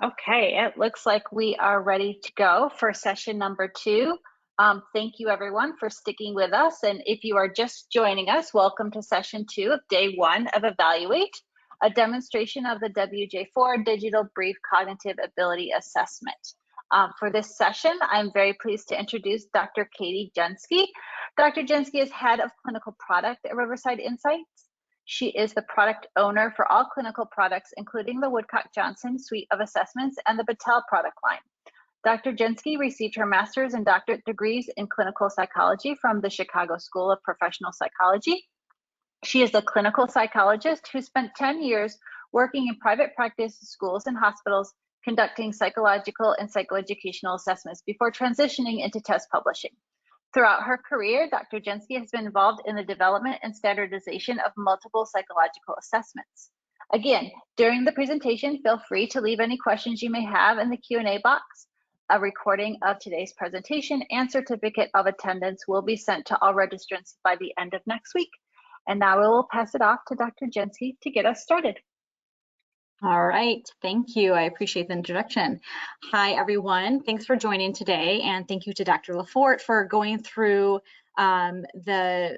Okay, it looks like we are ready to go for session number 2. Thank you everyone for sticking with us. And if you are just joining us, welcome to session 2 of day 1 of Evalu8, a demonstration of the WJ4 Digital Brief Cognitive Ability Assessment. For this session, I'm very pleased to introduce Dr. Katie Junsky. Dr. Junsky is head of clinical product at Riverside Insights. She is the product owner for all clinical products, including the Woodcock-Johnson suite of assessments and the Battelle product line. Dr. Junsky received her master's and doctorate degrees in clinical psychology from the Chicago School of Professional Psychology. She is a clinical psychologist who spent 10 years working in private practice, schools, and hospitals, conducting psychological and psychoeducational assessments before transitioning into test publishing. Throughout her career, Dr. Junsky has been involved in the development and standardization of multiple psychological assessments. Again, during the presentation, feel free to leave any questions you may have in the Q&A box. A recording of today's presentation and certificate of attendance will be sent to all registrants by the end of next week. And now we will pass it off to Dr. Junsky to get us started. All right, thank you. I appreciate the introduction. Hi, everyone. Thanks for joining today, and thank you to Dr. Lafort for going through the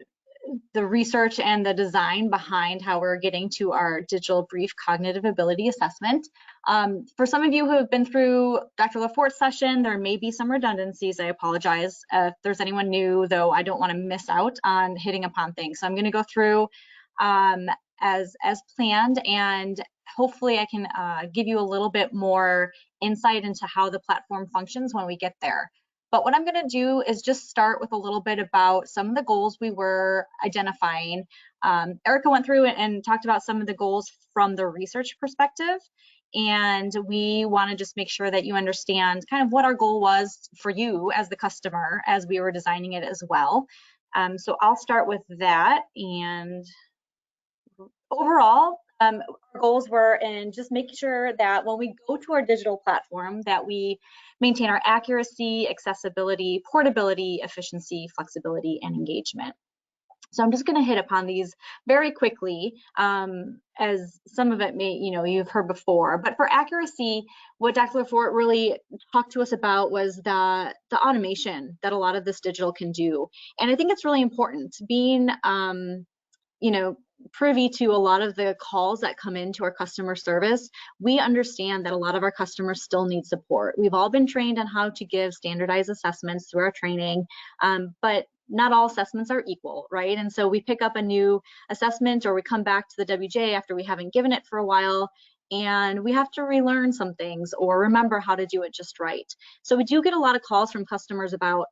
research and the design behind how we're getting to our digital brief cognitive ability assessment. For some of you who have been through Dr. Lafort's session, there may be some redundancies. I apologize. If there's anyone new, though, I don't want to miss out on hitting upon things. So I'm going to go through as planned, and hopefully I can give you a little bit more insight into how the platform functions when we get there. But what I'm going to do is just start with a little bit about some of the goals we were identifying. Erica went through and talked about some of the goals from the research perspective, and we want to just make sure that you understand kind of what our goal was for you as the customer as we were designing it as well. So I'll start with that. And overall, our goals were in just making sure that when we go to our digital platform that we maintain our accuracy, accessibility, portability, efficiency, flexibility, and engagement. So I'm just going to hit upon these very quickly, as some of it may, you've heard before. But for accuracy, what Dr. Lafort really talked to us about was the automation that a lot of this digital can do. And I think it's really important being, privy to a lot of the calls that come into our customer service. We understand that a lot of our customers still need support. We've all been trained on how to give standardized assessments through our training, but not all assessments are equal, right? And so we pick up a new assessment or we come back to the WJ after we haven't given it for a while, and we have to relearn some things or remember how to do it just right. So we do get a lot of calls from customers about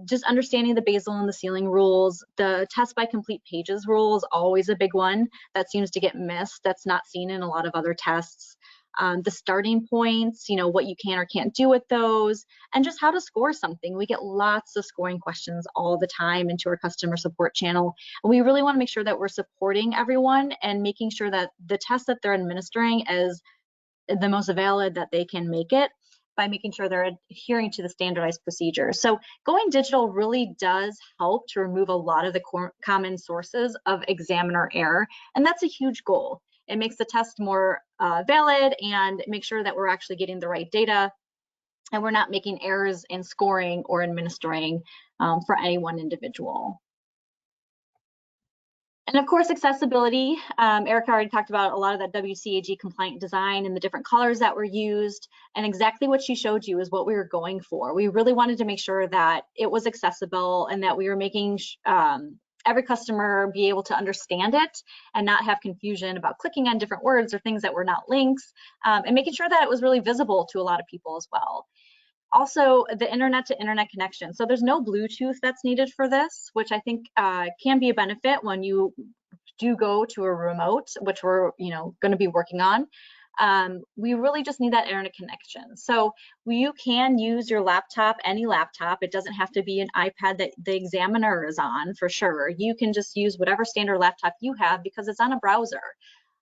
just understanding the basal and the ceiling rules. The test by complete pages rule is always a big one that seems to get missed. That's not seen in a lot of other tests. The starting points, what you can or can't do with those, and just how to score something. We get lots of scoring questions all the time into our customer support channel. And we really want to make sure that we're supporting everyone and making sure that the test that they're administering is the most valid that they can make it, by making sure they're adhering to the standardized procedures. So going digital really does help to remove a lot of the common sources of examiner error, and that's a huge goal. It makes the test more valid and make sure that we're actually getting the right data and we're not making errors in scoring or administering for any one individual. And of course, accessibility. Erica already talked about a lot of that WCAG compliant design and the different colors that were used, and exactly what she showed you is what we were going for. We really wanted to make sure that it was accessible and that we were making every customer be able to understand it and not have confusion about clicking on different words or things that were not links, and making sure that it was really visible to a lot of people as well. Also, the internet to internet connection. So there's no Bluetooth that's needed for this, which I think can be a benefit when you do go to a remote, which we're going to be working on. We really just need that internet connection. So you can use your laptop, any laptop. It doesn't have to be an iPad that the examiner is on, for sure. You can just use whatever standard laptop you have because it's on a browser.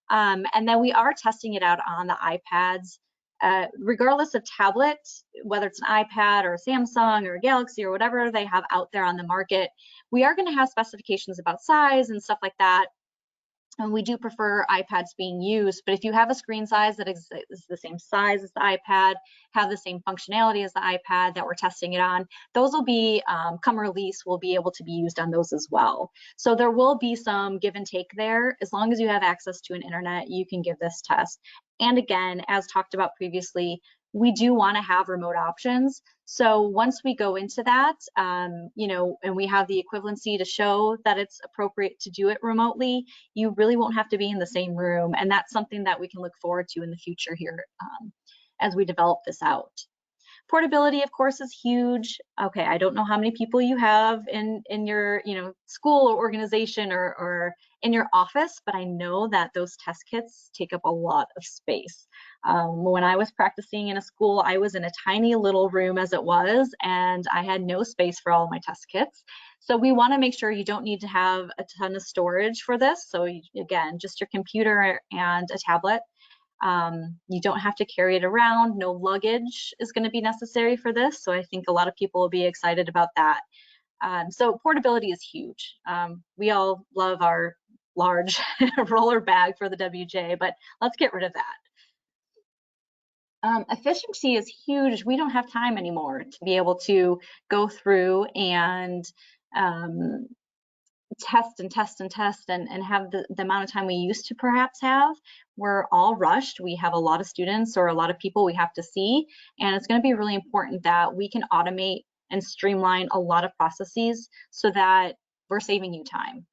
And then we are testing it out on the iPads. Regardless of tablet, whether it's an iPad or a Samsung or a Galaxy or whatever they have out there on the market, we are going to have specifications about size and stuff like that. And we do prefer iPads being used, but if you have a screen size that is the same size as the iPad, have the same functionality as the iPad that we're testing it on, those will be, come release, will be able to be used on those as well. So there will be some give and take there. As long as you have access to an internet, you can give this test. And again, as talked about previously, we do want to have remote options. So once we go into that, you know, and we have the equivalency to show that it's appropriate to do it remotely, you really won't have to be in the same room. And that's something that we can look forward to in the future here as we develop this out. Portability, of course, is huge. Okay, I don't know how many people you have in your, you know, school or organization or in your office, but I know that those test kits take up a lot of space. When I was practicing in a school, I was in a tiny little room as it was, and I had no space for all of my test kits. So we want to make sure you don't need to have a ton of storage for this. So again, just your computer and a tablet. You don't have to carry it around. No luggage is going to be necessary for this. So I think a lot of people will be excited about that. So portability is huge. We all love our large roller bag for the WJ, but let's get rid of that. Efficiency is huge. We don't have time anymore to be able to go through and test and test and test and have the amount of time we used to perhaps have. We're all rushed. We have a lot of students or a lot of people we have to see, and it's going to be really important that we can automate and streamline a lot of processes so that we're saving you time.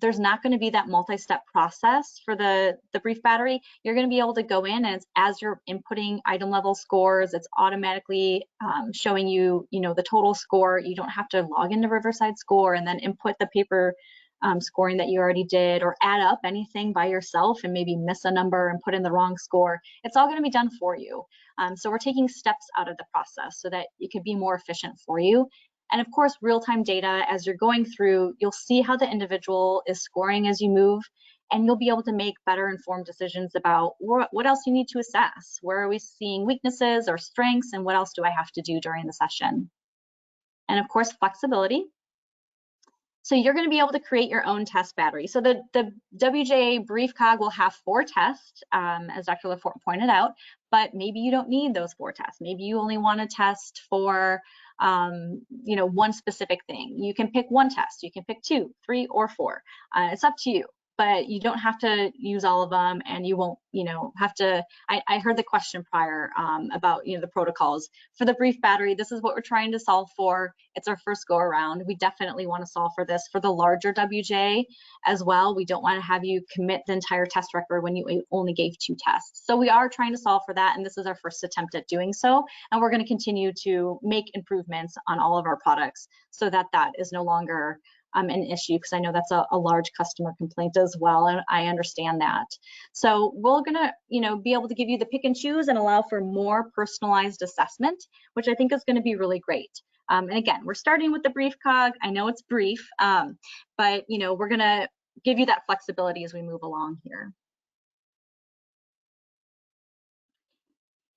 There's not going to be that multi-step process for the brief battery. You're going to be able to go in, and as you're inputting item level scores, it's automatically showing you, you know, the total score. You don't have to log into Riverside Score and then input the paper scoring that you already did, or add up anything by yourself and maybe miss a number and put in the wrong score. It's all going to be done for you. So we're taking steps out of the process so that it can be more efficient for you. And of course, real-time data, as you're going through, you'll see how the individual is scoring as you move, and you'll be able to make better informed decisions about what else you need to assess. Where are we seeing weaknesses or strengths, and what else do I have to do during the session? And of course, flexibility. So you're going to be able to create your own test battery. So the WJ Brief Cog will have 4 tests, as Dr. Lafort pointed out, but maybe you don't need those 4 tests. Maybe you only want to test for you know, one specific thing. You can pick 1 test, you can pick 2, 3, or 4. It's up to you, but you don't have to use all of them, and you won't, you know, have to. I heard the question prior about, you know, the protocols for the brief battery. This is what we're trying to solve for. It's our first go around. We definitely want to solve for this for the larger WJ as well. We don't want to have you commit the entire test record when you only gave 2 tests. So we are trying to solve for that, and this is our first attempt at doing so. And we're going to continue to make improvements on all of our products so that that is no longer an issue, because I know that's a large customer complaint as well, and I understand that. So we're gonna, you know, be able to give you the pick and choose and allow for more personalized assessment, which I think is going to be really great. And again, we're starting with the brief cog. I know it's brief, but you know, we're gonna give you that flexibility as we move along here.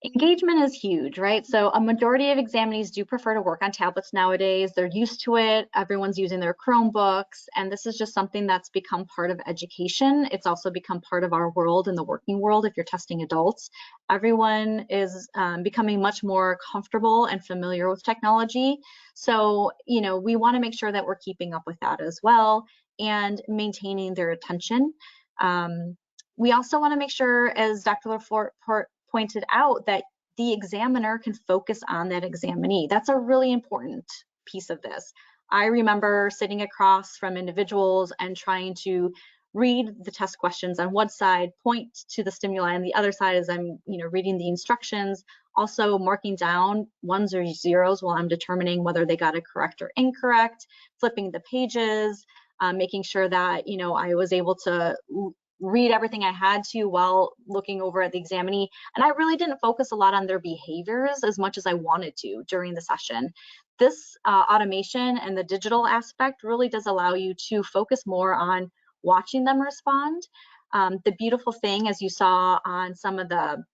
Engagement is huge, right? So a majority of examinees do prefer to work on tablets nowadays. They're used to it. Everyone's using their Chromebooks, and this is just something that's become part of education. It's also become part of our world in the working world. If you're testing adults, everyone is becoming much more comfortable and familiar with technology. So, you know, we want to make sure that we're keeping up with that as well and maintaining their attention. We also want to make sure, as Dr. Lafort pointed out, that the examiner can focus on that examinee. That's a really important piece of this. I remember sitting across from individuals and trying to read the test questions on one side, point to the stimuli on the other side as I'm, you know, reading the instructions, also marking down 1s or 0s while I'm determining whether they got it correct or incorrect, flipping the pages, making sure that, you know, I was able to read everything I had to while looking over at the examinee. And I really didn't focus a lot on their behaviors as much as I wanted to during the session. This automation and the digital aspect really does allow you to focus more on watching them respond. The beautiful thing, as you saw on some of the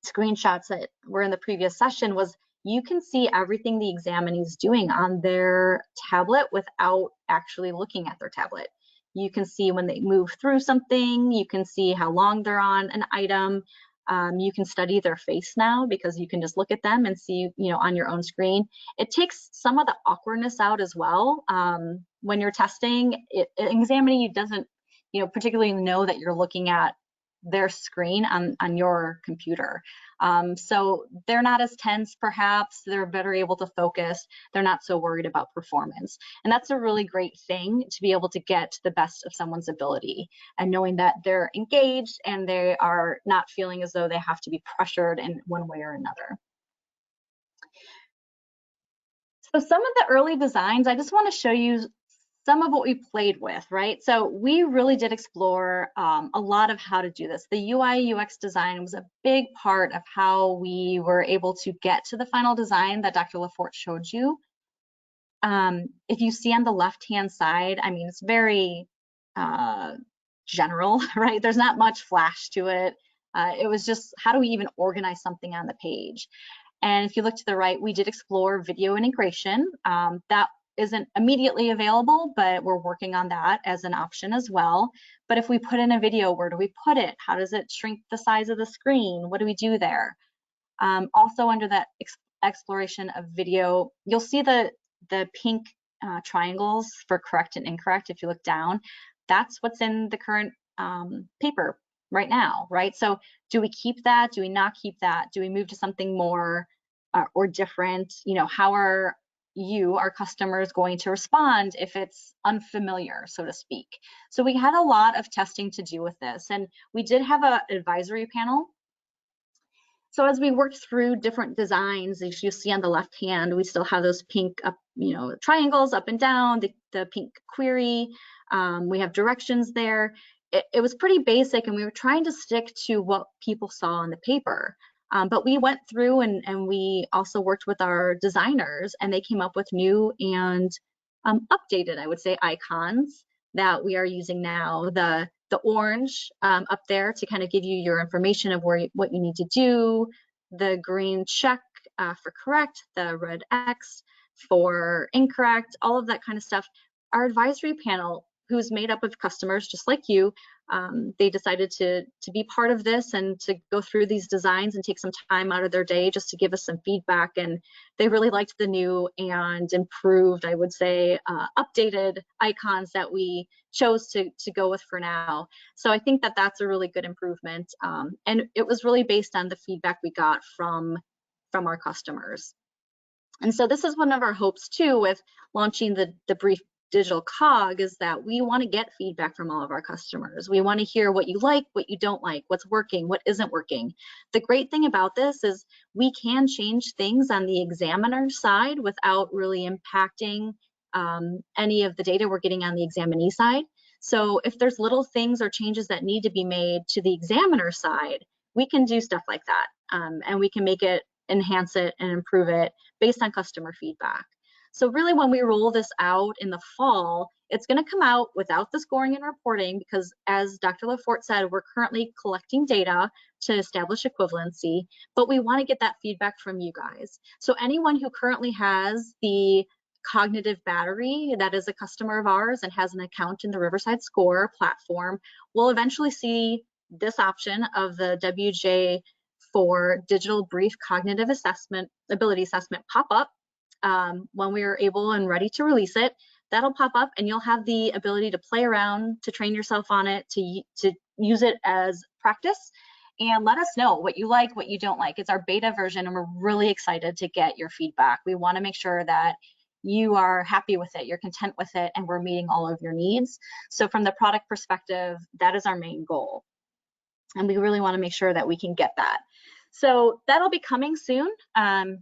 screenshots that were in the previous session, was you can see everything the examinee is doing on their tablet without actually looking at their tablet. You can see when they move through something. You can see how long they're on an item. You can study their face now because you can just look at them and see, on your own screen. It takes some of the awkwardness out as well. When you're testing, an examinee doesn't, particularly know that you're looking at their screen on your computer. So they're not as tense, perhaps. They're better able to focus. They're not so worried about performance. And that's a really great thing, to be able to get the best of someone's ability and knowing that they're engaged and they are not feeling as though they have to be pressured in one way or another. So some of the early designs, I just want to show you some of what we played with, right? So we really did explore a lot of how to do this. The UI UX design was a big part of how we were able to get to the final design that Dr. Lafort showed you. If you see on the left-hand side, I mean, it's very general, right? There's not much flash to it. It was just, how do we even organize something on the page? And if you look to the right, we did explore video integration. That isn't immediately available, but we're working on that as an option as well. But if we put in a video, where do we put it? How does it shrink the size of the screen? What do we do there? Also under that exploration of video, you'll see the pink triangles for correct and incorrect. If you look down, that's what's in the current paper right now, right? So do we keep that? Do we not keep that? Do we move to something more or different? How are you, our customers, going to respond if it's unfamiliar, so to speak? So we had a lot of testing to do with this, and we did have an advisory panel. So as we worked through different designs, as you see on the left hand, we still have those pink up, triangles up and down, the pink query. We have directions there. It was pretty basic, and we were trying to stick to what people saw on the paper. But we went through and we also worked with our designers, and they came up with new and updated, I would say, icons that we are using now. The orange up there to kind of give you your information of what you need to do, the green check for correct, the red X for incorrect, all of that kind of stuff. Our advisory panel, who's made up of customers just like you, they decided to be part of this and to go through these designs and take some time out of their day just to give us some feedback. And they really liked the new and improved, I would say, updated icons that we chose to go with for now. So I think that that's a really good improvement. And it was really based on the feedback we got from our customers. And so this is one of our hopes too with launching the brief digital cog, is that we want to get feedback from all of our customers. We want to hear what you like, what you don't like, what's working, what isn't working. The great thing about this is we can change things on the examiner side without really impacting any of the data we're getting on the examinee side. So if there's little things or changes that need to be made to the examiner side, we can do stuff like that, and we can make it, enhance it, and improve it based on customer feedback. So really, when we roll this out in the fall, it's going to come out without the scoring and reporting because, as Dr. Lafort said, we're currently collecting data to establish equivalency, but we want to get that feedback from you guys. So anyone who currently has the cognitive battery that is a customer of ours and has an account in the Riverside Score platform will eventually see this option of the WJ4 digital brief cognitive assessment, ability assessment pop up. When we are able and ready to release it, that'll pop up and you'll have the ability to play around, to train yourself on it, to use it as practice, and let us know what you like, what you don't like. It's our beta version and we're really excited to get your feedback. We want to make sure that you are happy with it, you're content with it, and we're meeting all of your needs. So from the product perspective, that is our main goal. And we really want to make sure that we can get that. So that'll be coming soon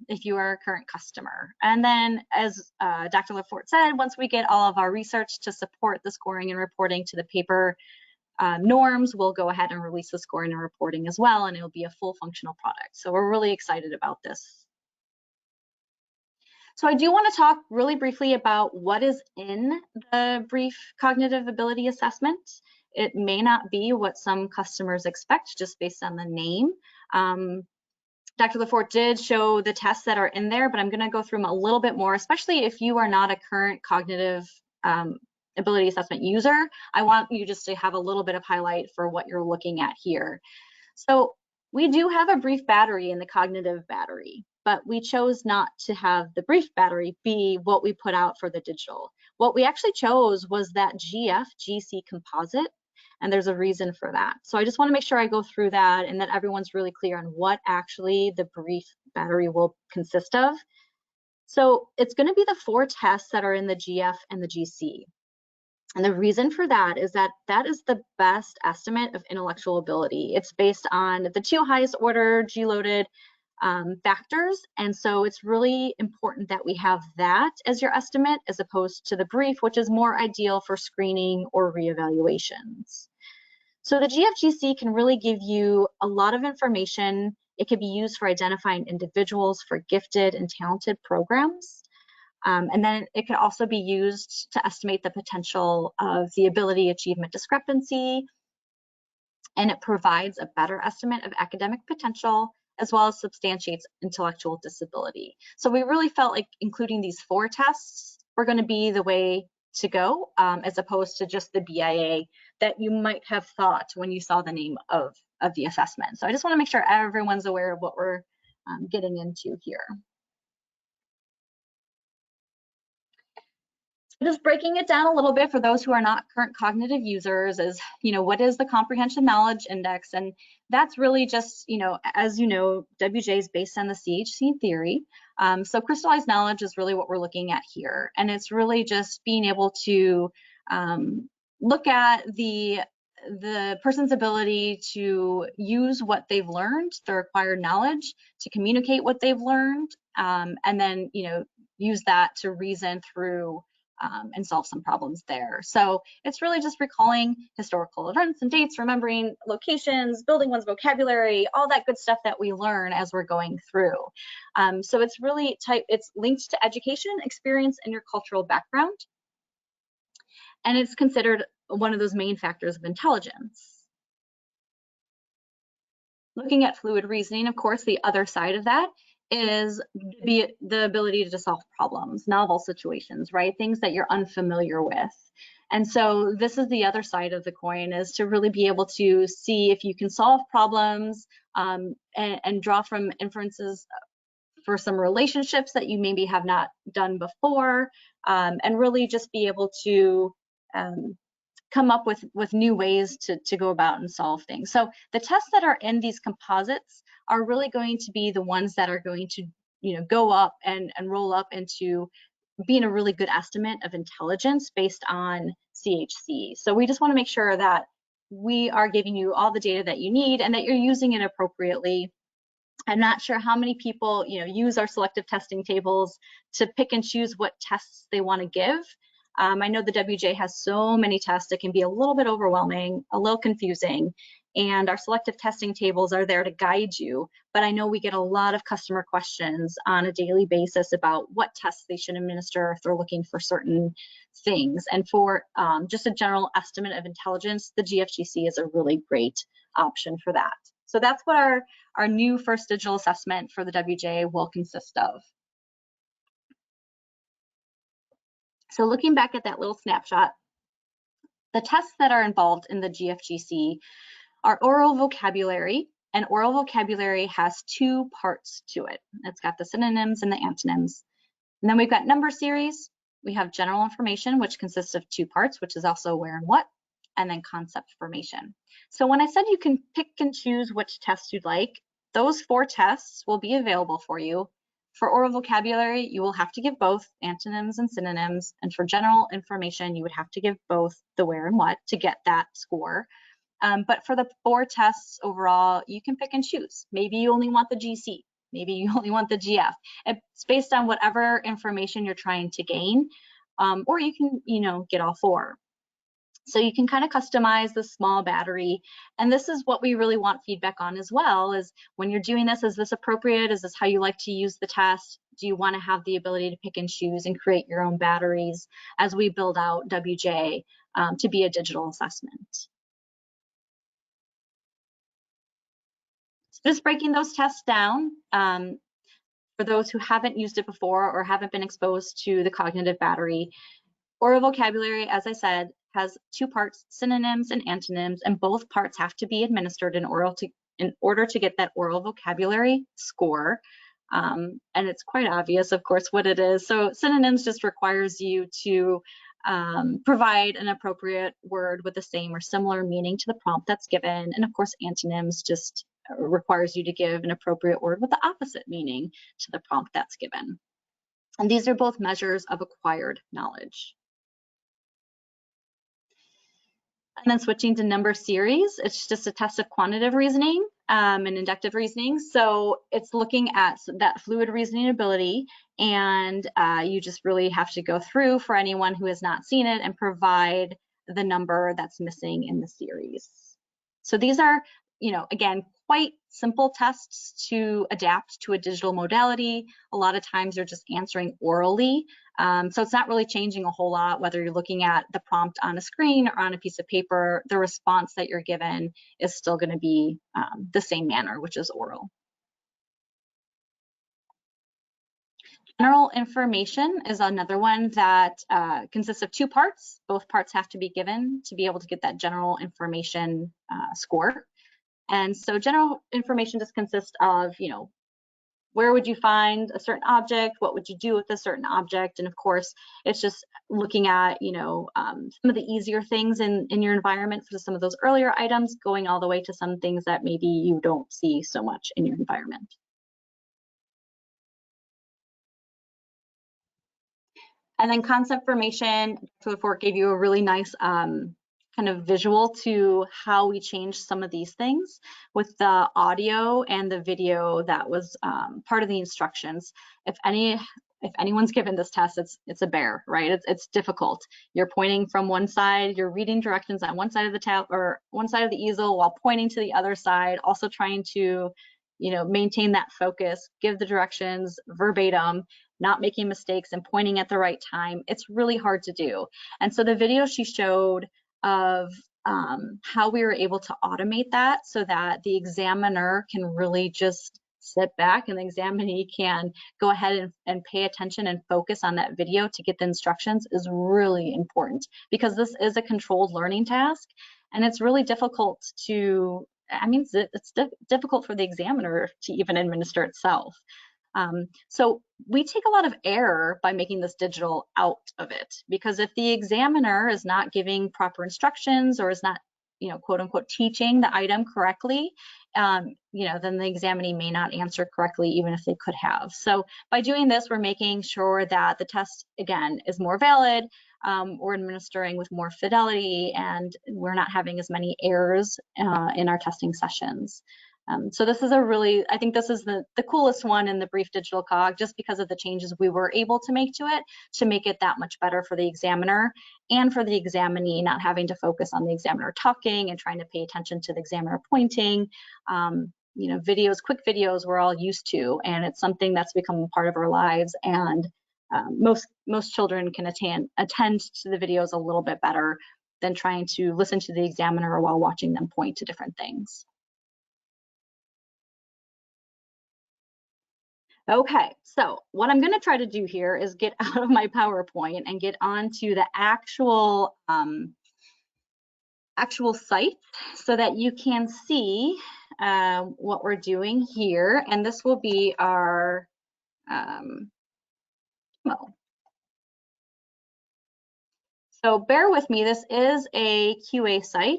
if you are a current customer. And then, as Dr. Lafort said, once we get all of our research to support the scoring and reporting to the paper norms, we'll go ahead and release the scoring and reporting as well, and it'll be a full functional product. So we're really excited about this. So I do want to talk really briefly about what is in the brief cognitive ability assessment. It may not be what some customers expect just based on the name. Dr. Lafort did show the tests that are in there, but I'm going to go through them a little bit more, especially if you are not a current cognitive ability assessment user, I want you just to have a little bit of highlight for what you're looking at here. So we do have a brief battery in the cognitive battery, but we chose not to have the brief battery be what we put out for the digital. What we actually chose was that GF-GC composite, and there's a reason for that. So I just want to make sure I go through that and that everyone's really clear on what actually the brief battery will consist of. So it's going to be the 4 tests that are in the GF and the GC. And the reason for that is that that is the best estimate of intellectual ability. It's based on the 2 highest order G-loaded factors. And so it's really important that we have that as your estimate as opposed to the brief, which is more ideal for screening or reevaluations. So the GFGC can really give you a lot of information. It can be used for identifying individuals for gifted and talented programs. And then it can also be used to estimate the potential of the ability achievement discrepancy. And it provides a better estimate of academic potential as well as substantiates intellectual disability. So we really felt like including these 4 tests were going to be the way to go, as opposed to just the BIA that you might have thought when you saw the name of the assessment. So I just want to make sure everyone's aware of what we're getting into here. Just breaking it down a little bit for those who are not current cognitive users is, what is the Comprehension Knowledge Index? And that's really just, as you know, WJ is based on the CHC theory. So crystallized knowledge is really what we're looking at here. And it's really just being able to look at the person's ability to use what they've learned, their acquired knowledge, to communicate what they've learned, and then, use that to reason through and solve some problems there. So it's really just recalling historical events and dates, remembering locations, building one's vocabulary, all that good stuff that we learn as we're going through. So it's really it's linked to education, experience, and your cultural background. And it's considered one of those main factors of intelligence. Looking at fluid reasoning, of course, the other side of that is the ability to solve problems, novel situations, right? Things that you're unfamiliar with. And so this is the other side of the coin, is to really be able to see if you can solve problems and draw from inferences for some relationships that you maybe have not done before, and really just be able to come up with new ways to go about and solve things. So the tests that are in these composites are really going to be the ones that are going to, go up and roll up into being a really good estimate of intelligence based on CHC. So we just want to make sure that we are giving you all the data that you need and that you're using it appropriately. I'm not sure how many people, use our selective testing tables to pick and choose what tests they want to give. I know the WJ has so many tests, it can be a little bit overwhelming, a little confusing, and our selective testing tables are there to guide you. But I know we get a lot of customer questions on a daily basis about what tests they should administer if they're looking for certain things. And for just a general estimate of intelligence, the GFGC is a really great option for that. So that's what our new first digital assessment for the WJ will consist of. So looking back at that little snapshot, the tests that are involved in the GFGC are oral vocabulary, and oral vocabulary has 2 parts to it. It's got the synonyms and the antonyms. And then we've got number series. We have general information, which consists of 2 parts, which is also where and what, and then concept formation. So when I said you can pick and choose which test you'd like, those 4 tests will be available for you. For oral vocabulary, you will have to give both antonyms and synonyms. And for general information, you would have to give both the where and what to get that score. But for the 4 tests overall, you can pick and choose. Maybe you only want the GC. Maybe you only want the GF. It's based on whatever information you're trying to gain, or you can, get all 4. So you can kind of customize the small battery. And this is what we really want feedback on as well, is when you're doing this, is this appropriate? Is this how you like to use the test? Do you want to have the ability to pick and choose and create your own batteries as we build out WJ to be a digital assessment? So just breaking those tests down, for those who haven't used it before or haven't been exposed to the cognitive battery, Oral vocabulary, as I said, has two parts, synonyms and antonyms, and both parts have to be administered in order to get that oral vocabulary score. And it's quite obvious, of course, what it is. So synonyms just requires you to provide an appropriate word with the same or similar meaning to the prompt that's given. And of course, antonyms just requires you to give an appropriate word with the opposite meaning to the prompt that's given. And these are both measures of acquired knowledge. And then switching to number series, it's just a test of quantitative reasoning and inductive reasoning. So it's looking at that fluid reasoning ability, and you just really have to go through, for anyone who has not seen it, and provide the number that's missing in the series. So these are, again, quite simple tests to adapt to a digital modality. A lot of times you're just answering orally. So it's not really changing a whole lot, whether you're looking at the prompt on a screen or on a piece of paper. The response that you're given is still going to be the same manner, which is oral. General information is another one that consists of two parts. Both parts have to be given to be able to get that general information score. And so general information just consists of, where would you find a certain object? What would you do with a certain object? And of course, it's just looking at, some of the easier things in your environment for some of those earlier items, going all the way to some things that maybe you don't see so much in your environment. And then concept formation, Dr. LaForte gave you a really nice kind of visual to how we changed some of these things with the audio and the video that was part of the instructions. If anyone's given this test, it's a bear, right? It's difficult. You're pointing from one side, you're reading directions on one side of the tab or one side of the easel while pointing to the other side, also trying to, maintain that focus, give the directions verbatim, not making mistakes and pointing at the right time. It's really hard to do. And so the video she showed of how we were able to automate that so that the examiner can really just sit back and the examinee can go ahead and pay attention and focus on that video to get the instructions is really important, because this is a controlled learning task and it's really difficult to, it's difficult for the examiner to even administer itself. So we take a lot of error by making this digital out of it, because if the examiner is not giving proper instructions or is not, quote unquote, teaching the item correctly, then the examinee may not answer correctly, even if they could have. So by doing this, we're making sure that the test, again, is more valid, we're administering with more fidelity, and we're not having as many errors in our testing sessions. So this is I think this is the coolest one in the brief digital cog, just because of the changes we were able to make it that much better for the examiner and for the examinee, not having to focus on the examiner talking and trying to pay attention to the examiner pointing. Videos, quick videos we're all used to, and it's something that's become a part of our lives, and most children can attend to the videos a little bit better than trying to listen to the examiner while watching them point to different things. Okay, so what I'm going to try to do here is get out of my PowerPoint and get onto the actual site so that you can see what we're doing here. And this will be our So bear with me, this is a QA site,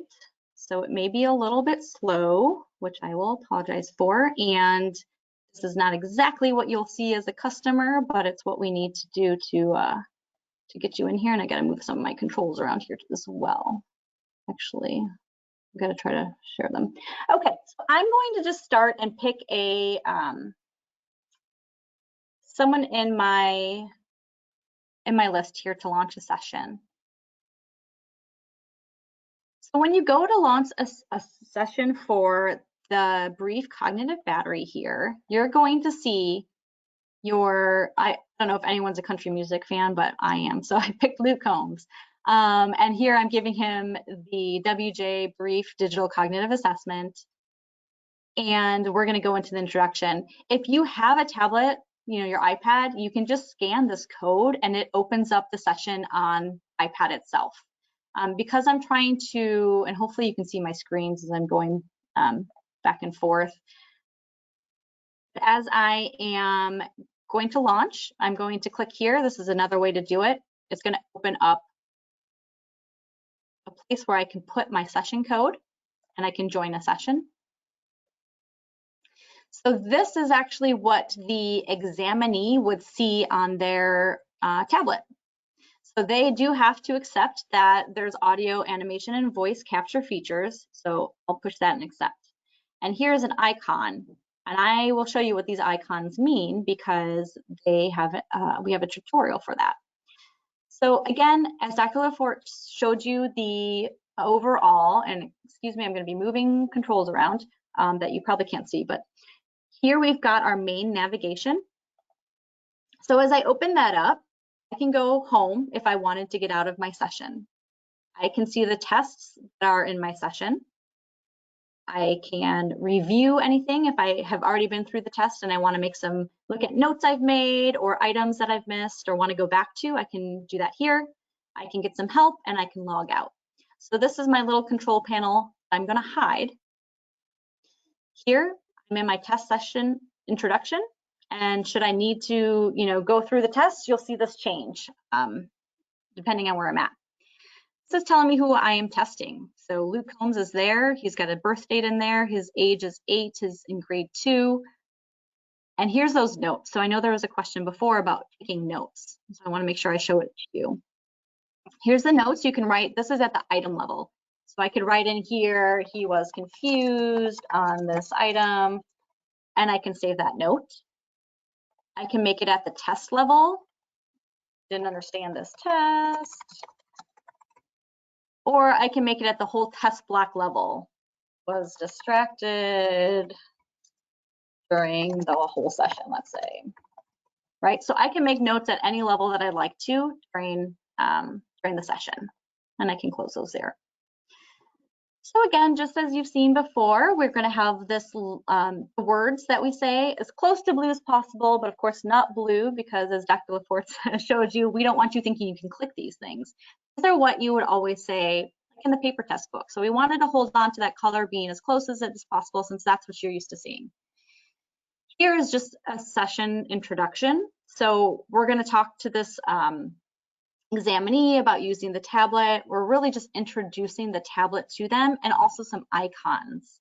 so it may be a little bit slow, which I will apologize for. And this is not exactly what you'll see as a customer, but it's what we need to do to get you in here. And I got to move some of my controls around here as well. Actually, I'm going to try to share them. Okay, so I'm going to just start and pick a someone in my list here to launch a session. So when you go to launch a session for the brief cognitive battery here, you're going to see I don't know if anyone's a country music fan, but I am. So I picked Luke Combs. And here I'm giving him the WJ brief digital cognitive assessment. And we're going to go into the introduction. If you have a tablet, your iPad, you can just scan this code and it opens up the session on iPad itself. Because I'm trying to, and hopefully you can see my screens as I'm going back and forth. As I am going to launch, I'm going to click here. This is another way to do it. It's going to open up a place where I can put my session code and I can join a session. So this is actually what the examinee would see on their tablet. So they do have to accept that there's audio, animation, and voice capture features. So I'll push that and accept. And here's an icon. And I will show you what these icons mean because they have we have a tutorial for that. So again, as Dr. LaForte showed you the overall, and excuse me, I'm going to be moving controls around that you probably can't see, but here we've got our main navigation. So as I open that up, I can go home if I wanted to get out of my session. I can see the tests that are in my session. I can review anything if I have already been through the test and I want to make some look at notes I've made or items that I've missed or want to go back to. I can do that here. I can get some help and I can log out. So this is my little control panel I'm going to hide. Here I'm in my test session introduction, and should I need to go through the test, you'll see this change depending on where I'm at. This is telling me who I am testing. So Luke Holmes is there. He's got a birth date in there. His age is 8. He's in grade 2. And here's those notes. So I know there was a question before about taking notes. So I want to make sure I show it to you. Here's the notes you can write. This is at the item level. So I could write in here, he was confused on this item, and I can save that note. I can make it at the test level. Didn't understand this test. Or I can make it at the whole test block level. Was distracted during the whole session, let's say. Right, so I can make notes at any level that I'd like to during the session, and I can close those there. So again, just as you've seen before, we're going to have this words that we say as close to blue as possible, but of course not blue, because as Dr. LaForte showed you, we don't want you thinking you can click these things. These are what you would always say like in the paper test book. So we wanted to hold on to that color being as close as it is possible, since that's what you're used to seeing. Here is just a session introduction. So we're going to talk to this examinee about using the tablet. We're really just introducing the tablet to them, and also some icons.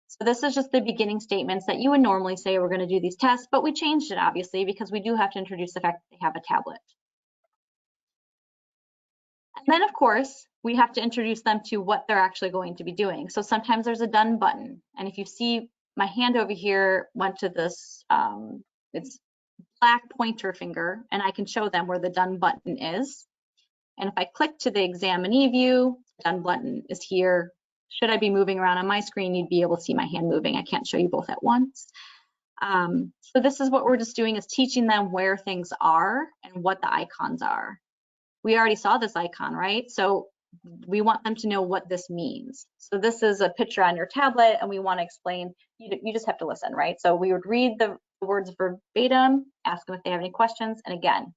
So this is just the beginning statements that you would normally say we're going to do these tests, but we changed it obviously because we do have to introduce the fact that they have a tablet. And then of course, we have to introduce them to what they're actually going to be doing. So sometimes there's a done button. And if you see my hand over here went to this, it's black pointer finger, and I can show them where the done button is. And if I click to the examinee view, done button is here. Should I be moving around on my screen, you'd be able to see my hand moving. I can't show you both at once. So this is what we're just doing, is teaching them where things are and what the icons are. We already saw this icon, right? So we want them to know what this means. So this is a picture on your tablet, and we want to explain, you just have to listen, right? So we would read the words verbatim, ask them if they have any questions, and again,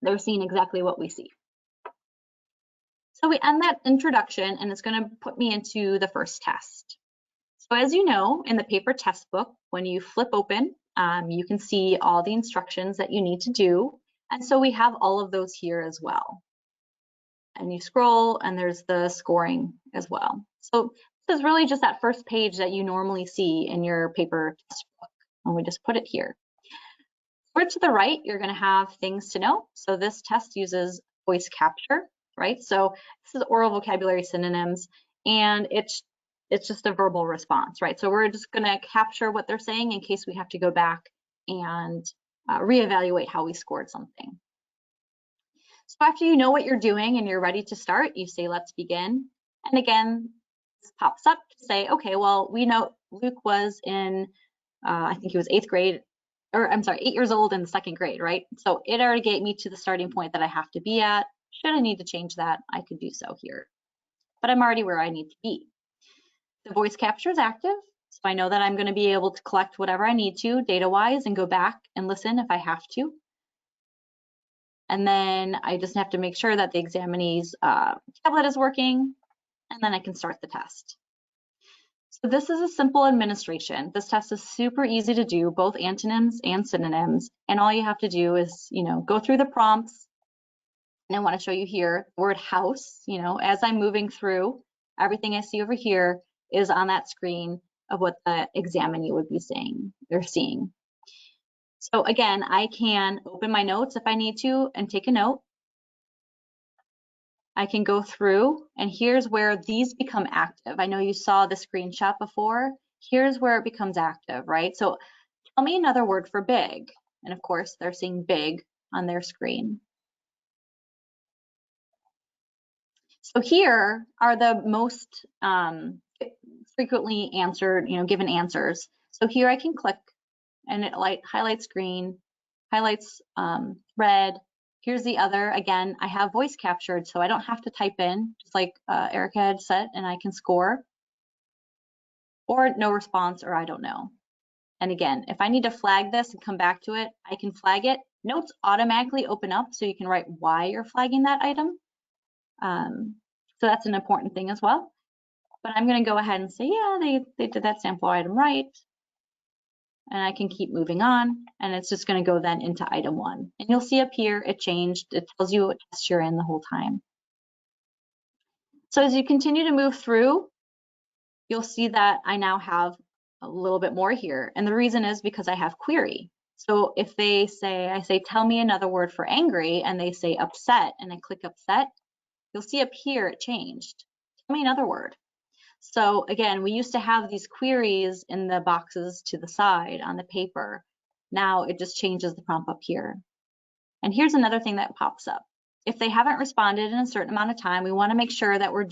they're seeing exactly what we see. So we end that introduction, and it's going to put me into the first test. So as you know, in the paper test book, when you flip open, you can see all the instructions that you need to do. And so we have all of those here as well. And you scroll, and there's the scoring as well. So this is really just that first page that you normally see in your paper test book, and we just put it here. Over to the right, you're going to have things to know. So this test uses voice capture, right? So this is oral vocabulary synonyms, and it's just a verbal response, right? So we're just going to capture what they're saying in case we have to go back and reevaluate how we scored something. So after you know what you're doing and you're ready to start, you say, let's begin. And again, this pops up to say, okay, well, we know Luke was in, I think he was 8th grade, or I'm sorry, 8 years old in the 2nd grade, right? So it already gave me to the starting point that I have to be at. Should I need to change that, I could do so here. But I'm already where I need to be. The voice capture is active. So I know that I'm going to be able to collect whatever I need to data-wise and go back and listen if I have to. And then I just have to make sure that the examinee's tablet is working, and then I can start the test. So this is a simple administration. This test is super easy to do, both antonyms and synonyms. And all you have to do is, go through the prompts. And I want to show you here the word house. As I'm moving through, everything I see over here is on that screen of what the examinee would be saying or seeing. So again, I can open my notes if I need to and take a note. I can go through, and here's where these become active. I know you saw the screenshot before. Here's where it becomes active, right? So tell me another word for big. And of course, they're seeing big on their screen. So here are the most frequently answered, given answers. So here I can click and it highlights green, highlights red. Here's the other. Again, I have voice captured, so I don't have to type in, just like Erica had said, and I can score. Or no response, or I don't know. And again, if I need to flag this and come back to it, I can flag it. Notes automatically open up, so you can write why you're flagging that item. So that's an important thing as well. But I'm going to go ahead and say, yeah, they did that sample item right. And I can keep moving on, and it's just going to go then into item 1. And you'll see up here it changed. It tells you what test you're in the whole time. So as you continue to move through, you'll see that I now have a little bit more here. And the reason is because I have query. So if I say, tell me another word for angry, and they say upset, and I click upset, you'll see up here it changed. Tell me another word. So again, we used to have these queries in the boxes to the side on the paper. Now it just changes the prompt up here. And here's another thing that pops up. If they haven't responded in a certain amount of time, we want to make sure that we're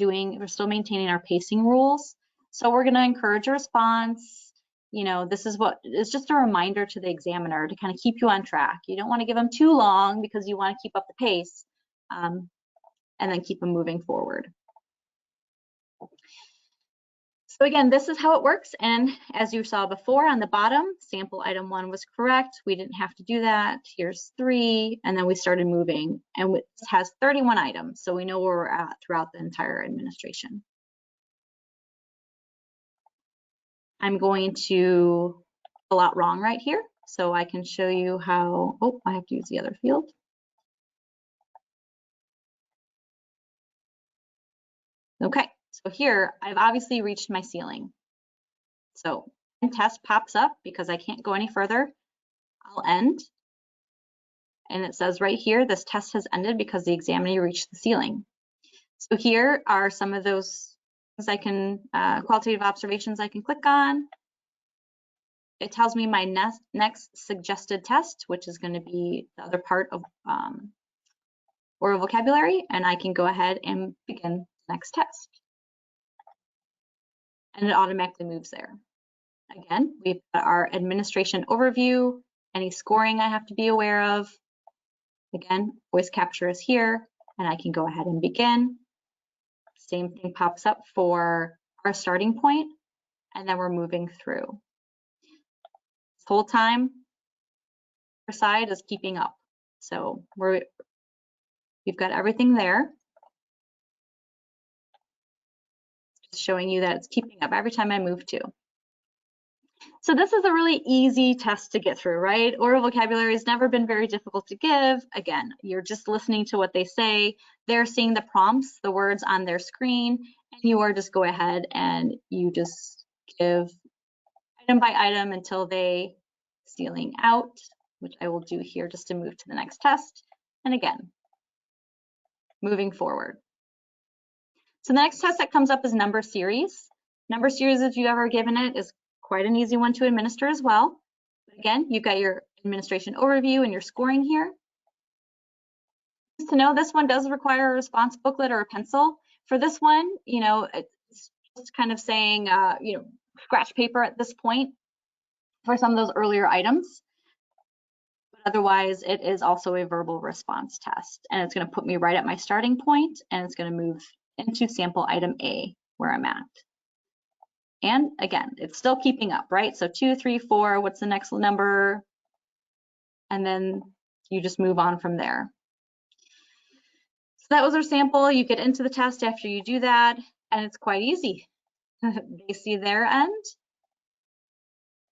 still maintaining our pacing rules. So we're going to encourage a response. This is what is just a reminder to the examiner to kind of keep you on track. You don't want to give them too long because you want to keep up the pace and then keep them moving forward. So again, this is how it works. And as you saw before on the bottom, sample item 1 was correct. We didn't have to do that. Here's 3, and then we started moving. And it has 31 items, so we know where we're at throughout the entire administration. I'm going to fill out wrong right here, so I can show you how, I have to use the other field. Okay, so here I've obviously reached my ceiling. So test pops up because I can't go any further. I'll end. And it says right here, this test has ended because the examinee reached the ceiling. So here are some of those things I can, qualitative observations I can click on. It tells me my next suggested test, which is going to be the other part of oral vocabulary, and I can go ahead and begin the next test. And it automatically moves there. Again, we've got our administration overview, any scoring I have to be aware of. Again, voice capture is here, and I can go ahead and begin. Same thing pops up for our starting point, and then we're moving through. This whole time, our side is keeping up. So we've got everything there. Just showing you that it's keeping up every time I move to. So this is a really easy test to get through, right? Oral vocabulary has never been very difficult to give. Again, you're just listening to what they say. They're seeing the prompts, the words on their screen, and you are just go ahead and you just give item by item until they ceiling out, which I will do here just to move to the next test. And again, moving forward. So the next test that comes up is number series. Number series, if you've ever given it, is quite an easy one to administer as well. But again, you've got your administration overview and your scoring here. Just to know, this one does require a response booklet or a pencil. For this one, it's just kind of saying, scratch paper at this point for some of those earlier items. But otherwise, it is also a verbal response test. And it's going to put me right at my starting point, and it's going to move into sample item A, where I'm at. And again, it's still keeping up, right? So 2, 3, 4, what's the next number? And then you just move on from there. So that was our sample. You get into the test after you do that, and it's quite easy. They see their end,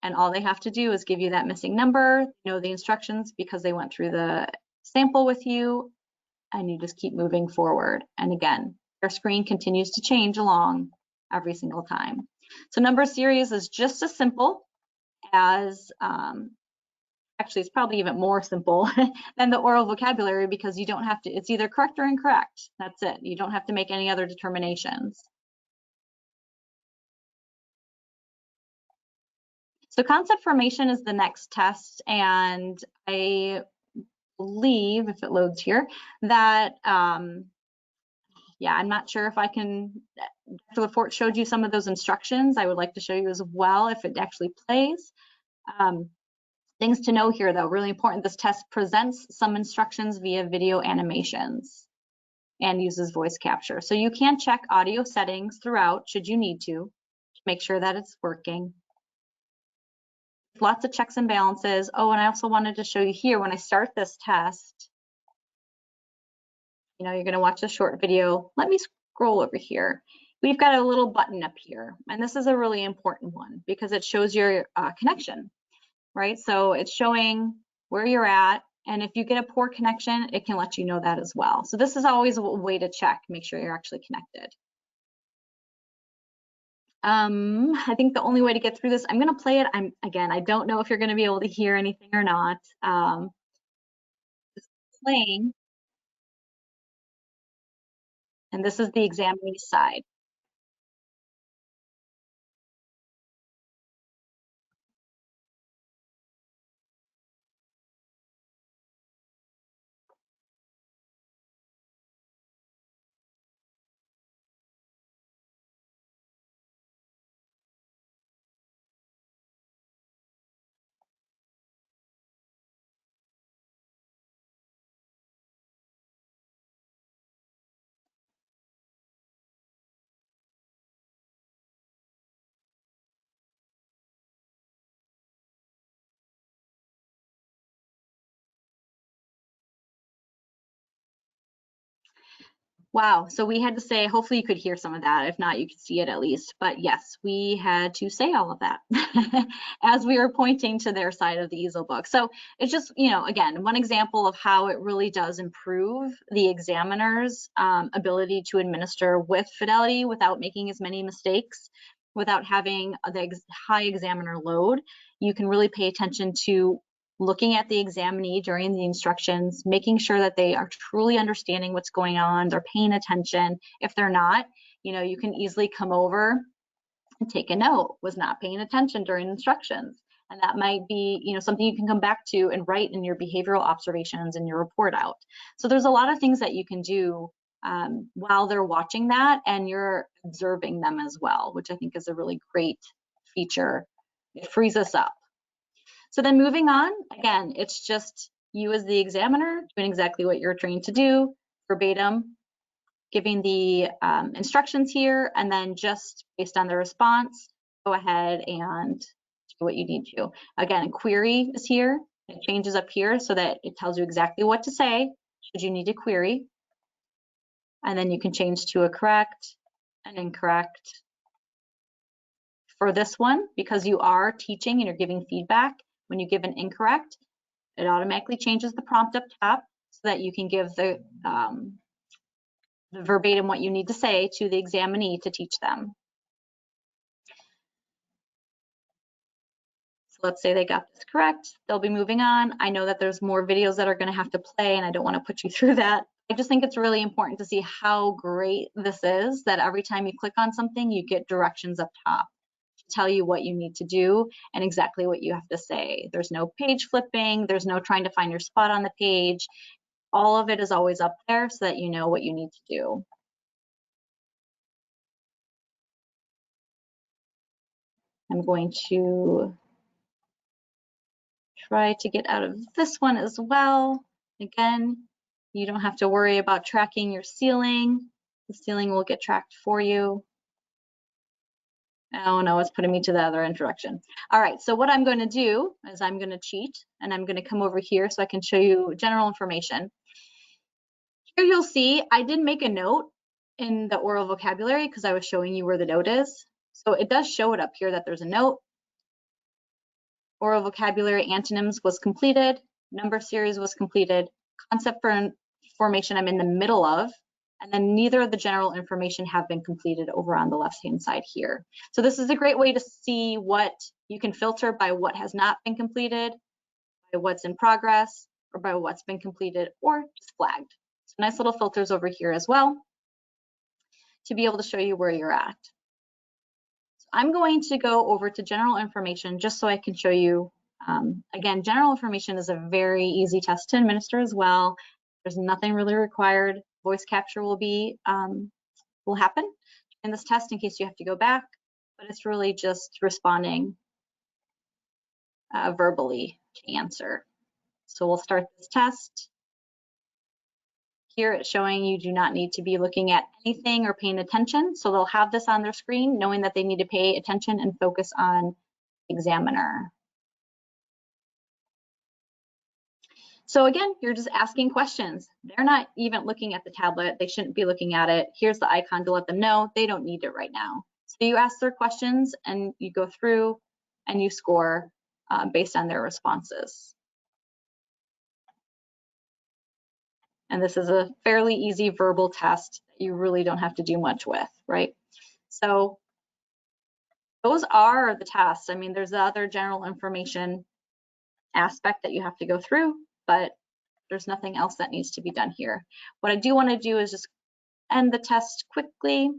and all they have to do is give you that missing number, know the instructions because they went through the sample with you, and you just keep moving forward. And again, their screen continues to change along every single time. So number series is just as simple as, actually it's probably even more simple than the oral vocabulary, because you don't have to, it's either correct or incorrect. That's it. You don't have to make any other determinations. So concept formation is the next test, and I believe, if it loads here, that yeah, I'm not sure if I can, Dr. LaForte showed you some of those instructions. I would like to show you as well if it actually plays. Things to know here though, really important, this test presents some instructions via video animations and uses voice capture. So you can check audio settings throughout should you need to make sure that it's working. Lots of checks and balances. Oh, and I also wanted to show you here, when I start this test, you know, you're gonna watch the short video. Let me scroll over here. We've got a little button up here, and this is a really important one because it shows your connection, right? So it's showing where you're at, and if you get a poor connection, it can let you know that as well. So this is always a way to check, make sure you're actually connected. I think the only way to get through this, I'm gonna play it. Again, I don't know if you're gonna be able to hear anything or not. Just playing, and this is the examinee side. Wow, so we had to say, hopefully you could hear some of that. If not, you could see it at least. But yes, we had to say all of that as we were pointing to their side of the easel book. So it's just, you know, again, one example of how it really does improve the examiner's ability to administer with fidelity without making as many mistakes, without having the high examiner load. You can really pay attention to looking at the examinee during the instructions, making sure that they are truly understanding what's going on, they're paying attention. If they're not, you know, you can easily come over and take a note, was not paying attention during instructions. And that might be, you know, something you can come back to and write in your behavioral observations and your report out. So there's a lot of things that you can do while they're watching that, and you're observing them as well, which I think is a really great feature. It frees us up. So then moving on, again, it's just you as the examiner doing exactly what you're trained to do, verbatim, giving the instructions here, and then just based on the response, go ahead and do what you need to. Again, query is here. It changes up here so that it tells you exactly what to say should you need to query. And then you can change to a correct, an incorrect. For this one, because you are teaching and you're giving feedback, when you give an incorrect, it automatically changes the prompt up top so that you can give the verbatim what you need to say to the examinee to teach them. So let's say they got this correct, they'll be moving on. I know that there's more videos that are going to have to play, and I don't want to put you through that. I just think it's really important to see how great this is, that every time you click on something, you get directions up top to tell you what you need to do and exactly what you have to say. There's no page flipping, there's no trying to find your spot on the page. All of it is always up there so that you know what you need to do. I'm going to try to get out of this one as well. Again, you don't have to worry about tracking your ceiling. The ceiling will get tracked for you. Oh no, it's putting me to the other introduction. All right, so what I'm going to do is I'm going to cheat and I'm going to come over here so I can show you general information. Here you'll see I did make a note in the oral vocabulary because I was showing you where the note is. So it does show it up here that there's a note. Oral vocabulary antonyms was completed. Number series was completed. Concept for formation I'm in the middle of. And then neither of the general information have been completed over on the left-hand side here. So this is a great way to see what you can filter by what has not been completed, by what's in progress, or by what's been completed or just flagged. So nice little filters over here as well to be able to show you where you're at. So I'm going to go over to general information just so I can show you. Again, general information is a very easy test to administer as well. There's nothing really required. Voice capture will happen in this test in case you have to go back, but it's really just responding verbally to answer. So we'll start this test. Here it's showing you do not need to be looking at anything or paying attention. So they'll have this on their screen knowing that they need to pay attention and focus on the examiner. So again, you're just asking questions. They're not even looking at the tablet. They shouldn't be looking at it. Here's the icon to let them know they don't need it right now. So you ask their questions and you go through and you score based on their responses. And this is a fairly easy verbal test that you really don't have to do much with, right? So those are the tests. I mean, there's the other general information aspect that you have to go through, but there's nothing else that needs to be done here. What I do want to do is just end the test quickly.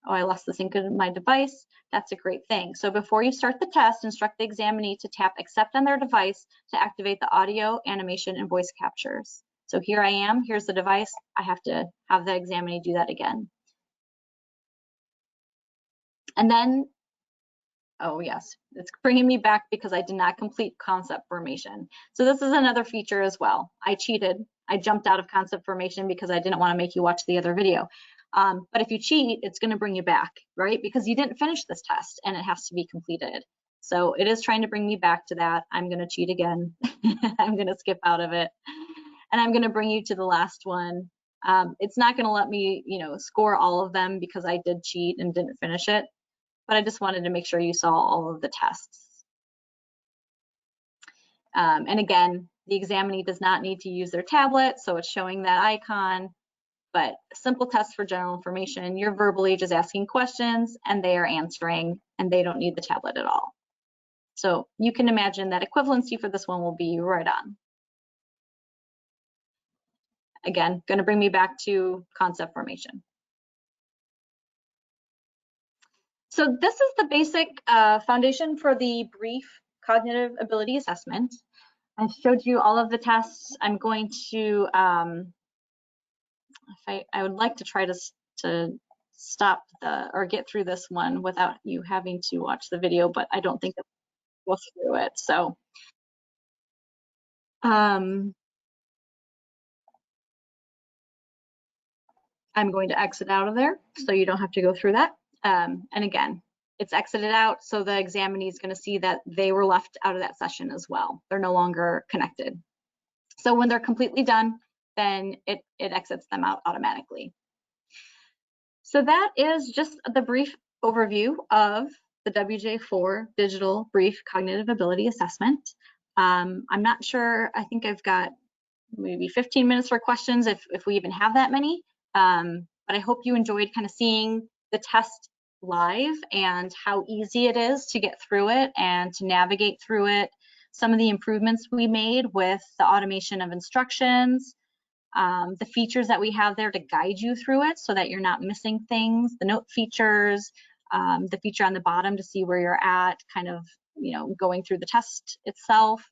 Oh, I lost the sync of my device. That's a great thing. So before you start the test, instruct the examinee to tap accept on their device to activate the audio, animation, and voice captures. So here I am, here's the device. I have to have the examinee do that again. And then, oh yes, it's bringing me back because I did not complete concept formation. So this is another feature as well. I cheated. I jumped out of concept formation because I didn't want to make you watch the other video. But if you cheat, it's going to bring you back, right? Because you didn't finish this test and it has to be completed. So it is trying to bring me back to that. I'm going to cheat again. I'm going to skip out of it. And I'm going to bring you to the last one. It's not going to let me, score all of them because I did cheat and didn't finish it. But I just wanted to make sure you saw all of the tests. And again, the examinee does not need to use their tablet, so it's showing that icon. But simple tests for general information, you're verbally just asking questions and they are answering and they don't need the tablet at all. So you can imagine that equivalency for this one will be right on. Again, going to bring me back to concept formation. So this is the basic foundation for the brief cognitive ability assessment. I showed you all of the tests. I'm going to, I would like to try to stop or get through this one without you having to watch the video, but I don't think we'll go through it. So I'm going to exit out of there so you don't have to go through that. And again, it's exited out, so the examinee is going to see that they were left out of that session as well. They're no longer connected. So when they're completely done, then it exits them out automatically. So that is just the brief overview of the WJ4 Digital Brief Cognitive Ability Assessment. I'm not sure, I think I've got maybe 15 minutes for questions if we even have that many. But I hope you enjoyed kind of seeing the test live and how easy it is to get through it and to navigate through it. Some of the improvements we made with the automation of instructions, the features that we have there to guide you through it so that you're not missing things, the note features, the feature on the bottom to see where you're at, kind of, going through the test itself.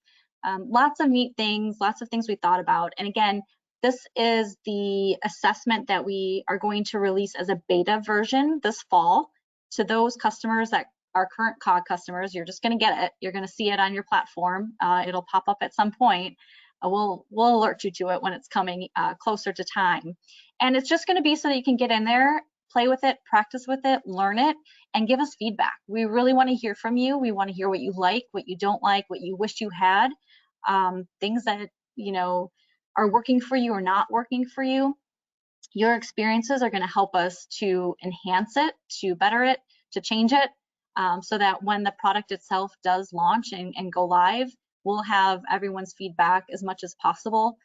Lots of neat things, lots of things we thought about. And again, this is the assessment that we are going to release as a beta version this fall to those customers that are current COG customers. You're just going to get it. You're going to see it on your platform. It'll pop up at some point. We'll alert you to it when it's coming closer to time. And it's just going to be so that you can get in there, play with it, practice with it, learn it, and give us feedback. We really want to hear from you. We want to hear what you like, what you don't like, what you wish you had, things that, you know, are working for you or not working for you. Your experiences are going to help us to enhance it, to better it, to change it, so that when the product itself does launch and go live, we'll have everyone's feedback as much as possible.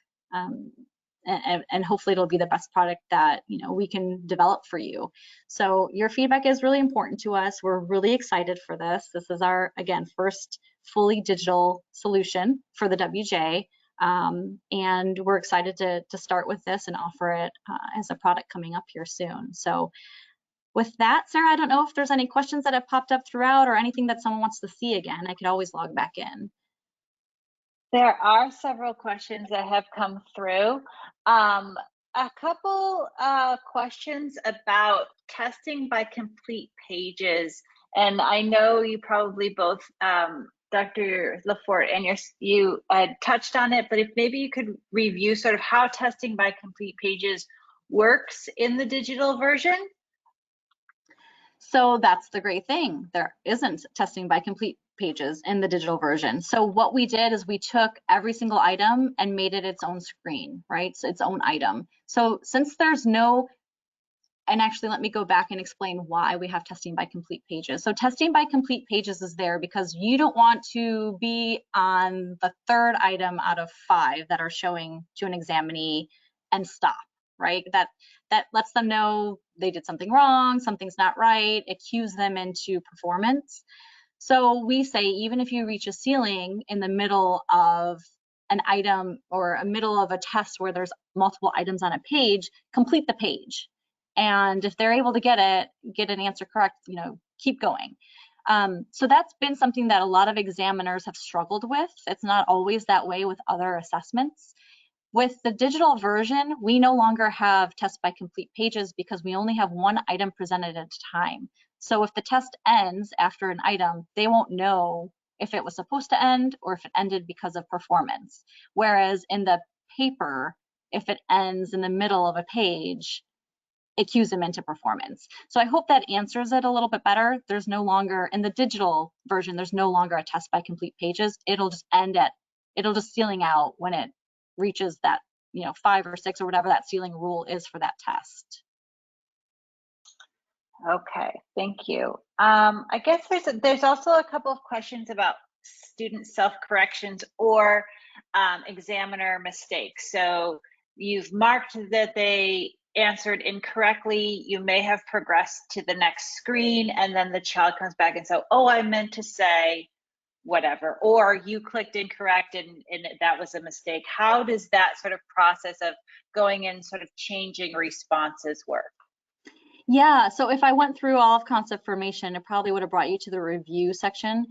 And hopefully it'll be the best product that, you know, we can develop for you. So your feedback is really important to us. We're really excited for this. This is our, again, first fully digital solution for the WJ. And we're excited to start with this and offer it as a product coming up here soon. So with that, Sarah, I don't know if there's any questions that have popped up throughout or anything that someone wants to see again. I could always log back in. There are several questions that have come through. A couple questions about testing by complete pages. And I know you probably both, Dr. Lafort and you touched on it, but if maybe you could review sort of how testing by complete pages works in the digital version. So that's the great thing. There isn't testing by complete pages in the digital version. So what we did is we took every single item and made it its own screen, right? So its own item. So since there's no, and actually let me go back and explain why we have testing by complete pages. So testing by complete pages is there because you don't want to be on the third item out of 5 that are showing to an examinee and stop, right? That lets them know they did something wrong, something's not right, it cues them into performance. So we say, even if you reach a ceiling in the middle of an item or a middle of a test where there's multiple items on a page, complete the page. And if they're able to get an answer correct, you know, keep going. So that's been something that a lot of examiners have struggled with. It's not always that way with other assessments. With the digital version, we no longer have test by complete pages because we only have one item presented at a time. So if the test ends after an item, they won't know if it was supposed to end or if it ended because of performance. Whereas in the paper, if it ends in the middle of a page, it cues them into performance. So I hope that answers it a little bit better. There's no longer, in the digital version, there's no longer a test by complete pages. It'll just end at, it'll just ceiling out when it reaches that, you know, 5 or 6 or whatever that ceiling rule is for that test. Okay, thank you. I guess there's also a couple of questions about student self-corrections or examiner mistakes. So you've marked that they answered incorrectly, you may have progressed to the next screen, and then the child comes back and says, oh, I meant to say whatever, or you clicked incorrect and that was a mistake. How does that sort of process of going and sort of changing responses work? Yeah, so if I went through all of concept formation, it probably would have brought you to the review section.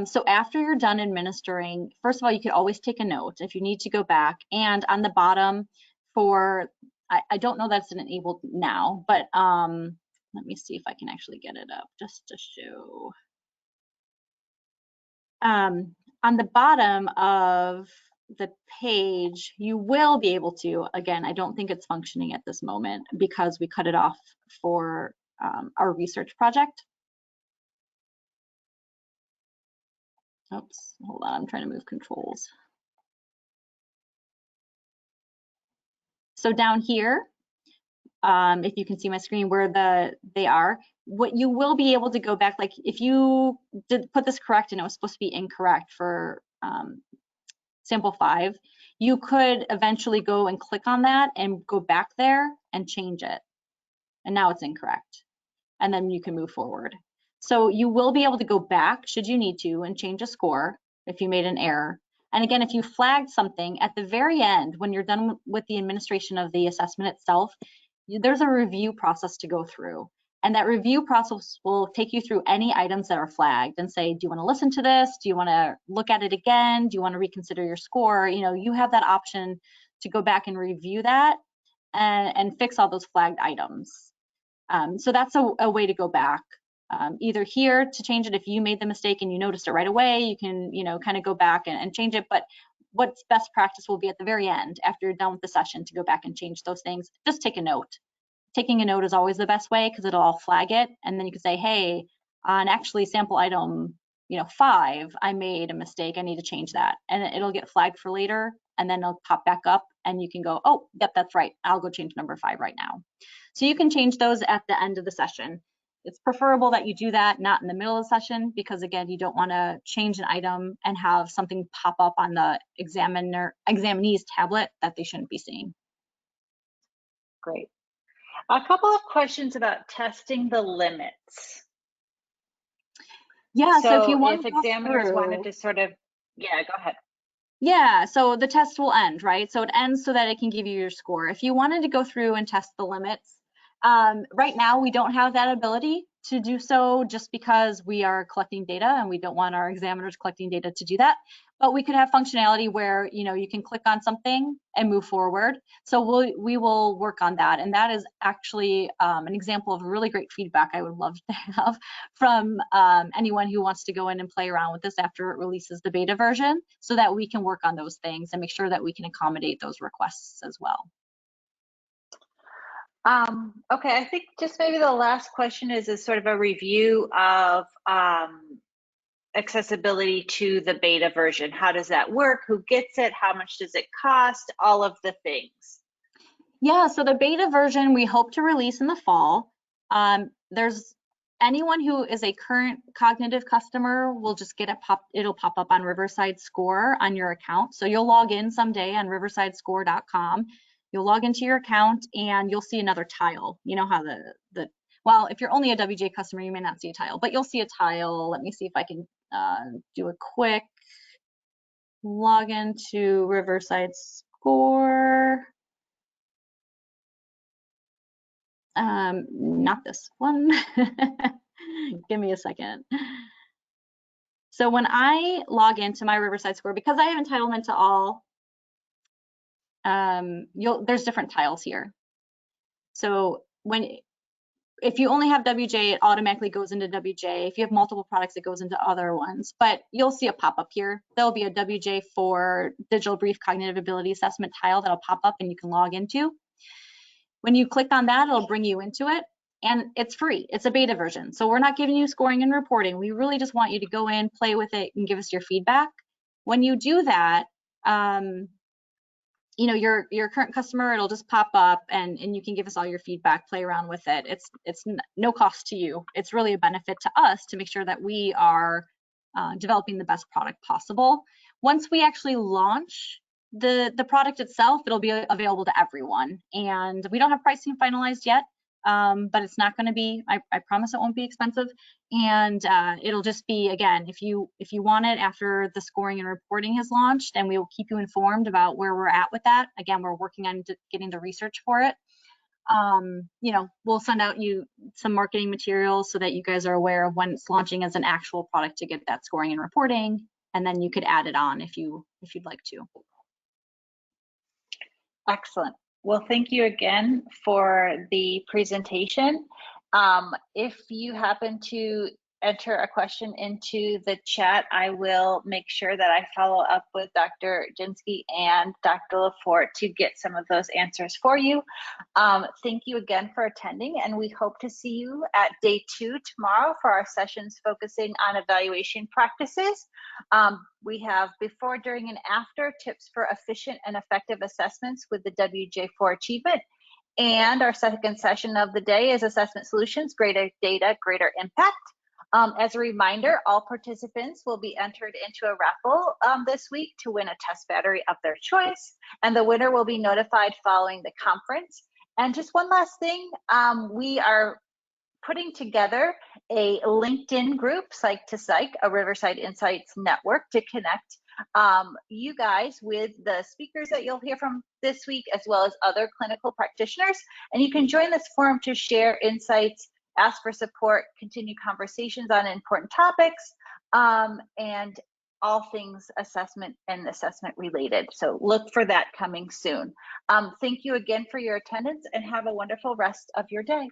So after you're done administering, first of all, you could always take a note if you need to go back. And on the bottom for, I don't know that's enabled now, but let me see if I can actually get it up just to show. On the bottom of the page, you will be able to, again, I don't think it's functioning at this moment because we cut it off for our research project. Oops, hold on, I'm trying to move controls. So down here, if you can see my screen where they are, what you will be able to go back, like if you did put this correct and it was supposed to be incorrect for sample 5, you could eventually go and click on that and go back there and change it. And now it's incorrect. And then you can move forward. So you will be able to go back should you need to and change a score if you made an error. And again, if you flagged something at the very end, when you're done with the administration of the assessment itself, there's a review process to go through. And that review process will take you through any items that are flagged and say, do you want to listen to this? Do you want to look at it again? Do you want to reconsider your score? You know, you have that option to go back and review that and fix all those flagged items. So that's a way to go back. Either here to change it if you made the mistake and you noticed it right away, you can, you know, kind of go back and change it. But what's best practice will be at the very end after you're done with the session to go back and change those things. Just take a note taking a note is always the best way because it'll all flag it. And then you can say, hey, on actually sample item 5, I made a mistake, I need to change that. And it'll get flagged for later, and then it'll pop back up and you can go, oh, yep, that's right. I'll go change number 5 right now. So you can change those at the end of the session. It's preferable that you do that not in the middle of the session, because again, you don't want to change an item and have something pop up on the examinee's tablet that they shouldn't be seeing. Great. A couple of questions about testing the limits. Yeah, so if you want if to go examiners through, wanted to sort of, yeah, go ahead. yeah, so the test will end, right? So it ends so that it can give you your score. If you wanted to go through and test the limits, right now we don't have that ability to do so, just because we are collecting data and we don't want our examiners collecting data to do that. But we could have functionality where you can click on something and move forward. So we will work on that, and that is actually an example of really great feedback I would love to have from anyone who wants to go in and play around with this after it releases the beta version, so that we can work on those things and make sure that we can accommodate those requests as well. Okay, I think just maybe the last question is sort of a review of accessibility to the beta version. How does that work? Who gets it? How much does it cost? All of the things. Yeah, so the beta version we hope to release in the fall. There's anyone who is a current cognitive customer will just get it'll pop up on Riverside Score on your account. So you'll log in someday on riversidescore.com. You'll log into your account and you'll see another tile. You know how well, if you're only a WJ customer, you may not see a tile, but you'll see a tile. Let me see if I can do a quick login to Riverside Score. Not this one. Give me a second. So when I log into my Riverside Score, because I have entitlement to all, there's different tiles here. So if you only have WJ, it automatically goes into WJ. If you have multiple products, it goes into other ones. But you'll see a pop-up here. There'll be a WJ for Digital Brief Cognitive Ability Assessment tile that'll pop up and you can log into. When you click on that, it'll bring you into it, and it's free. It's a beta version. So we're not giving you scoring and reporting. We really just want you to go in, play with it, and give us your feedback. When you do that, your current customer, it'll just pop up and you can give us all your feedback, play around with it. It's no cost to you. It's really a benefit to us to make sure that we are developing the best product possible. Once we actually launch the product itself, it'll be available to everyone. And we don't have pricing finalized yet, but it's not going to be, I promise it won't be expensive. And it'll just be, again, if you want it after the scoring and reporting has launched, and we will keep you informed about where we're at with that. Again, we're working on getting the research for it. We'll send out you some marketing materials so that you guys are aware of when it's launching as an actual product to get that scoring and reporting, and then you could add it on if you'd like to. Excellent. Well, thank you again for the presentation. If you happen to enter a question into the chat, I will make sure that I follow up with Dr. Jinsky and Dr. Lafort to get some of those answers for you. Thank you again for attending, and we hope to see you at day 2 tomorrow for our sessions focusing on evaluation practices. We have before, during, and after tips for efficient and effective assessments with the WJ4 achievement. And our second session of the day is Assessment Solutions, Greater Data, Greater Impact. As a reminder, all participants will be entered into a raffle this week to win a test battery of their choice, and the winner will be notified following the conference. And just one last thing, we are putting together a LinkedIn group, Psych to Psych, a Riverside Insights network, to connect you guys with the speakers that you'll hear from this week, as well as other clinical practitioners. And you can join this forum to share insights, ask for support, continue conversations on important topics, and all things assessment and assessment related. So look for that coming soon. Thank you again for your attendance, and have a wonderful rest of your day.